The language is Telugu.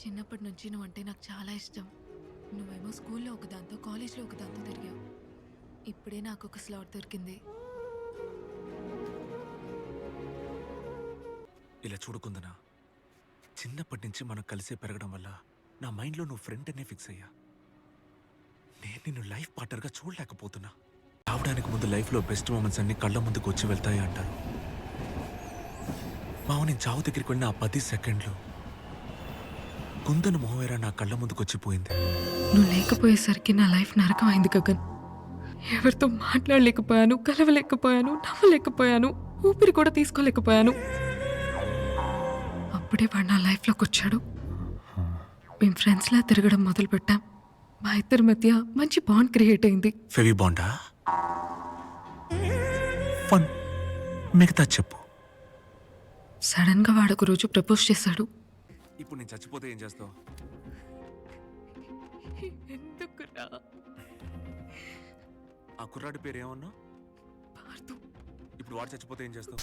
చిన్నప్పటి నుంచి నువ్వంటే నాకు చాలా ఇష్టం. నువ్వేమో స్కూల్లో ఒకదాంతో, కాలేజ్లో ఒకదాంతో తిరిగావు. ఇప్పుడే నాకు ఒక స్లాట్ దొరికింది. ఇలా చూడుకుందనా, చిన్నప్పటి నుంచి మనం కలిసే పెరగడం వల్ల నా మైండ్లో నువ్వు ఫ్రెండ్ అనే ఫిక్స్ అయ్యా. నేను నిన్ను లైఫ్ పార్ట్నర్గా చూడలేకపోతున్నా. రావడానికి ముందు లైఫ్లో బెస్ట్ మూమెంట్స్ అన్ని కళ్ళ ముందుకు వచ్చి వెళ్తాయి అంటారు. మావ, నేను చావు దగ్గరికి వెళ్ళిన ఆ 10 సెకండ్లు కుందను మొహవేరా నా కళ్ళ ముందుకు వచ్చిపోయింది. నువ్వు లేకపోయేసరికి నా లైఫ్ నరకం అయింది గగన్. ఎవరితో మాట్లాడలేకపోయాను, కలవలేకపోయాను, నవ్వలేకపోయాను, ఊపిరి కూడా తీసుకోలేకపోయాను. అప్పుడే వాడు నా లైఫ్లోకి వచ్చాడు. మేము ఫ్రెండ్స్లా తిరగడం మొదలుపెట్టాం. మా ఇద్దరి మధ్య మంచి బాండ్ క్రియేట్ అయింది. ఫెవి బాండా? ఫన్. మిగతా చెప్పు. సడన్ గా వాడు ఒక రోజు ప్రపోజ్ చేశాడు. ఇప్పుడు నేను చచ్చిపోతే ఏం చేస్తావు? ఎందుకురా? ఆ కుర్రాడి పేరు ఏమన్నా? పార్దు. ఇప్పుడు వాడు చచ్చిపోతే ఏం చేస్తావు?